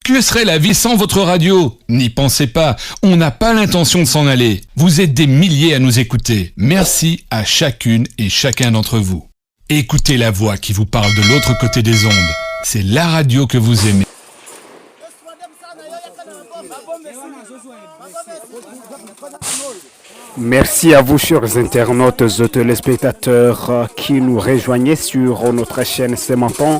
Que serait la vie sans votre radio? N'y pensez pas, on n'a pas l'intention de s'en aller. Vous êtes des milliers à nous écouter. Merci à chacune et chacun d'entre vous. Écoutez la voix qui vous parle de l'autre côté des ondes. C'est la radio que vous aimez. Merci à vous, chers internautes et téléspectateurs qui nous rejoignez sur notre chaîne ce matin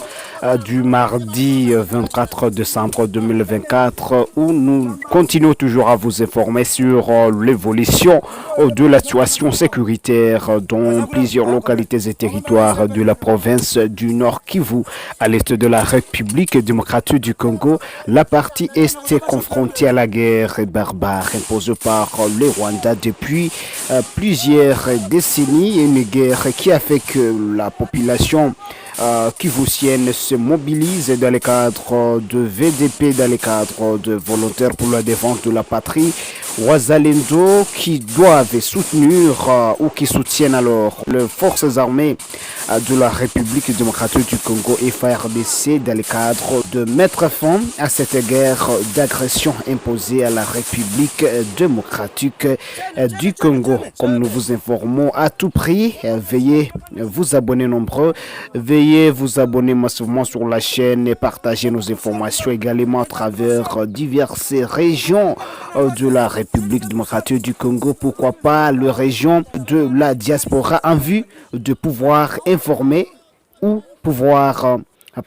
du mardi 24 décembre 2024 où nous continuons toujours à vous informer sur l'évolution de la situation sécuritaire dans plusieurs localités et territoires de la province du Nord Kivu à l'est de la République démocratique du Congo. La partie est confrontée à la guerre barbare imposée par le Rwanda depuis plusieurs décennies, une guerre qui a fait que la population kivusienne se mobilise dans le cadre de VDP, dans le cadre de volontaires pour la défense de la patrie, Wazalendo, qui doivent soutenir ou qui soutiennent alors les forces armées de la République démocratique du Congo et FARDC dans le cadre de mettre fin à cette guerre d'agression imposée à la République démocratique du Congo. Comme nous vous informons à tout prix, veuillez vous abonner nombreux, veuillez vous abonner massivement sur la chaîne et partager nos informations également à travers diverses régions de la République démocratique du Congo, pourquoi pas les régions de la diaspora en vue de pouvoir informer ou pouvoir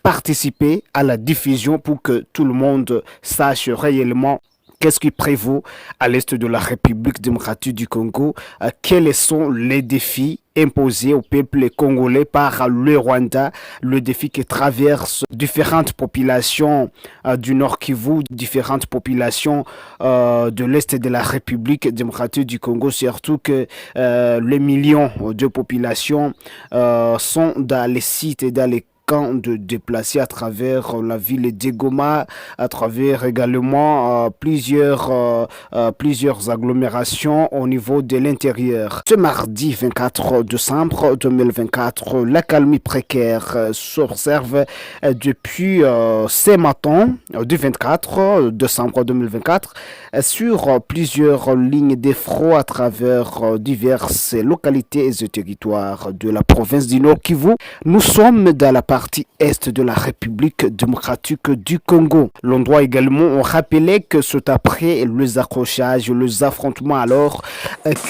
participer à la diffusion pour que tout le monde sache réellement qu'est-ce qui prévaut à l'est de la République démocratique du Congo, quels sont les défis imposés au peuple congolais par le Rwanda, le défi qui traverse différentes populations du Nord Kivu, différentes populations de l'Est de la République démocratique du Congo, surtout que les millions de populations sont dans les sites et dans les camps de déplacés à travers la ville de Goma, à travers également plusieurs agglomérations au niveau de l'intérieur. Ce mardi 24 décembre 2024, l'accalmie précaire s'observe depuis ce matin du 24 décembre 2024 sur plusieurs lignes de front à travers diverses localités et territoires de la province du Nord Kivu. Nous sommes dans la partie est de la République démocratique du Congo. L'on doit également rappeler que c'est après les accrochages, les affrontements alors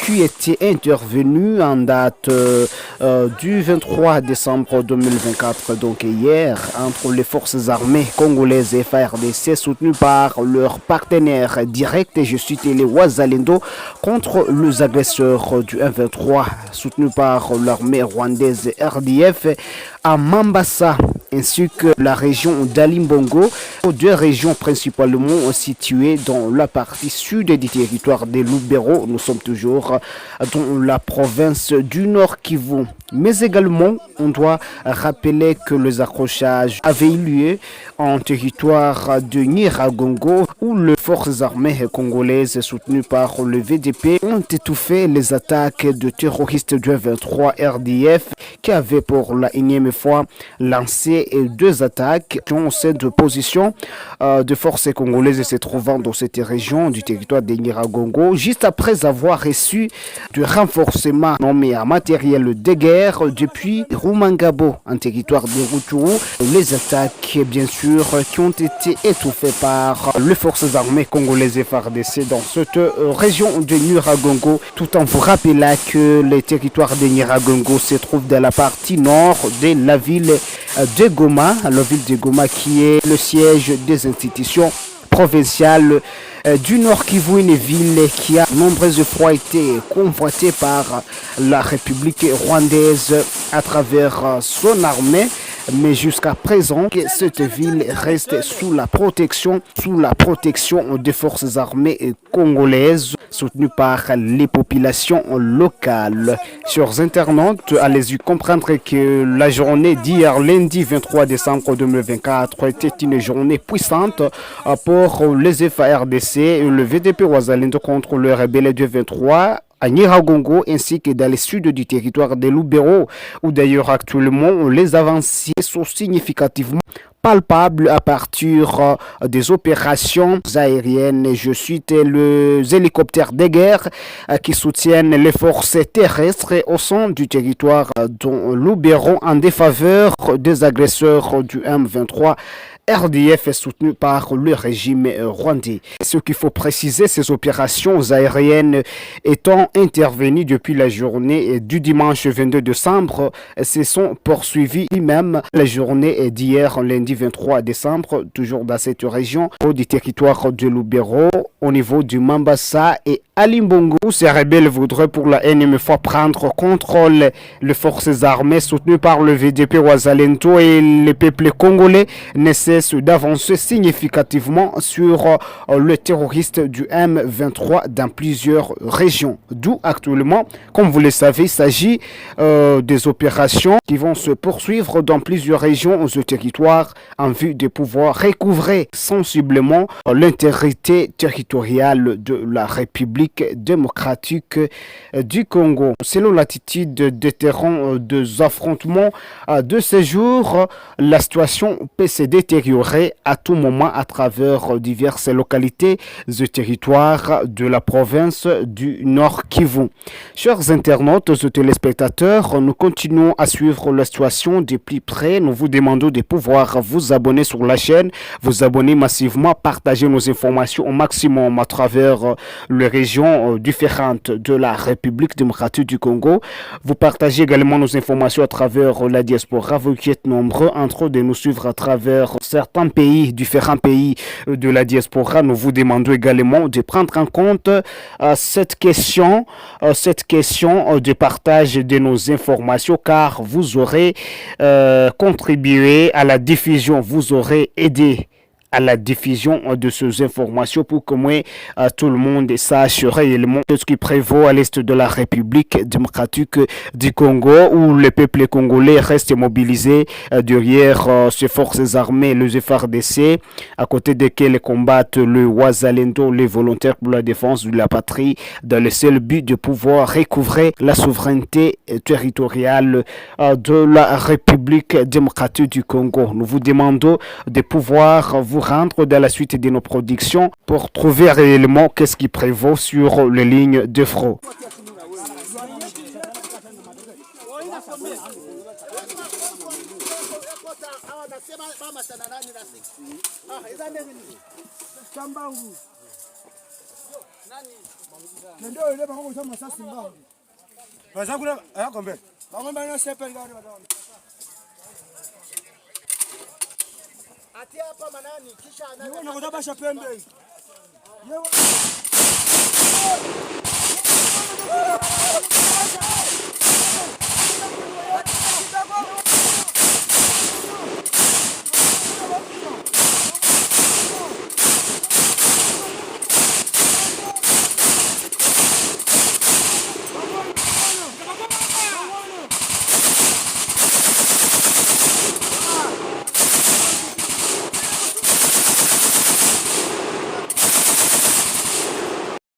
qui étaient intervenus en date du 23 décembre 2024, donc hier, entre les forces armées congolaises et FARDC soutenues par leurs partenaires directs, et je cite les Wazalendo, contre les agresseurs du 1-23 soutenus par l'armée rwandaise RDF à Mambasa ainsi que la région d'Alimbongo, deux régions principalement situées dans la partie sud du territoire des Lubero. Nous sommes toujours dans la province du Nord Kivu. Mais également, on doit rappeler que les accrochages avaient eu lieu en territoire de Nyiragongo où les forces armées congolaises soutenues par le VDP ont étouffé les attaques de terroristes du 23 RDF qui avaient pour la énième fois lancé deux attaques au sein de positions de forces congolaises se trouvant dans cette région du territoire de Nyiragongo juste après avoir reçu du renforcement nommé en matériel de guerre depuis Rumangabo en territoire de Rutshuru. Les attaques bien sûr qui ont été étouffées par les forces armées congolaises et FARDC dans cette région de Nyiragongo, tout en vous rappelant que le territoire de Nyiragongo se trouve dans la partie nord de la ville de Goma, la ville de Goma qui est le siège des institutions provinciales du Nord Kivu, une ville qui a nombreuses fois été convoitée par la République rwandaise à travers son armée. Mais jusqu'à présent, cette ville reste sous la protection des forces armées congolaises soutenues par les populations locales. Chers internautes, allez-y comprendre que la journée d'hier, lundi 23 décembre 2024, était une journée puissante pour les FARDC et le VDP Wazalendo contre le rebelle du 23 à Nyiragongo ainsi que dans le sud du territoire de Lubero où d'ailleurs actuellement les avancées sont significativement palpables à partir des opérations aériennes. Je cite les hélicoptères de guerre qui soutiennent les forces terrestres au sein du territoire dont Lubero en défaveur des agresseurs du M23. RDF est soutenu par le régime rwandais. Ce qu'il faut préciser, ces opérations aériennes étant intervenues depuis la journée du dimanche 22 décembre, se sont poursuivies même la journée d'hier, lundi 23 décembre, toujours dans cette région, du territoire de Lubero, au niveau du Mambasa et Alimbongo. Ces rebelles voudraient pour la énième fois prendre contrôle les forces armées soutenues par le VDP Wazalendo et le peuple congolais ne cesse d'avancer significativement sur le terroriste du M23 dans plusieurs régions. D'où actuellement, comme vous le savez, il s'agit des opérations qui vont se poursuivre dans plusieurs régions du territoire en vue de pouvoir recouvrer sensiblement l'intégrité territoriale de la République démocratique du Congo. Selon l'attitude des terrains des affrontements de ces jours, la situation peut se détériorer à tout moment à travers diverses localités du territoire de la province du Nord Kivu. Chers internautes et téléspectateurs, nous continuons à suivre la situation de plus près. Nous vous demandons de pouvoir vous abonner sur la chaîne, vous abonner massivement, partager nos informations au maximum à travers les régions différentes de la République démocratique du Congo. Vous partagez également nos informations à travers la diaspora. Vous qui êtes nombreux entre eux de nous suivre à travers certains pays, différents pays de la diaspora. Nous vous demandons également de prendre en compte cette question de partage de nos informations, car vous aurez contribué à la diffusion, vous aurez aidé à la diffusion de ces informations pour que moi, tout le monde sache réellement ce qui prévaut à l'est de la République démocratique du Congo, où le peuple congolais reste mobilisé derrière ses forces armées, les FARDC, à côté desquels combattent le Wazalendo, les volontaires pour la défense de la patrie, dans le seul but de pouvoir recouvrer la souveraineté territoriale de la République démocratique du Congo. Nous vous demandons de pouvoir vous rendre dans la suite de nos productions pour trouver réellement qu'est-ce qui prévaut sur les lignes de front. Atia hapa manani kisha anaona kutabasha pembe.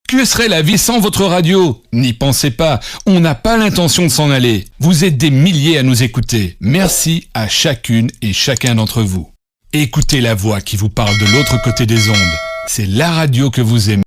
Que serait la vie sans votre radio? N'y pensez pas, on n'a pas l'intention de s'en aller. Vous êtes des milliers à nous écouter. Merci à chacune et chacun d'entre vous. Écoutez la voix qui vous parle de l'autre côté des ondes. C'est la radio que vous aimez.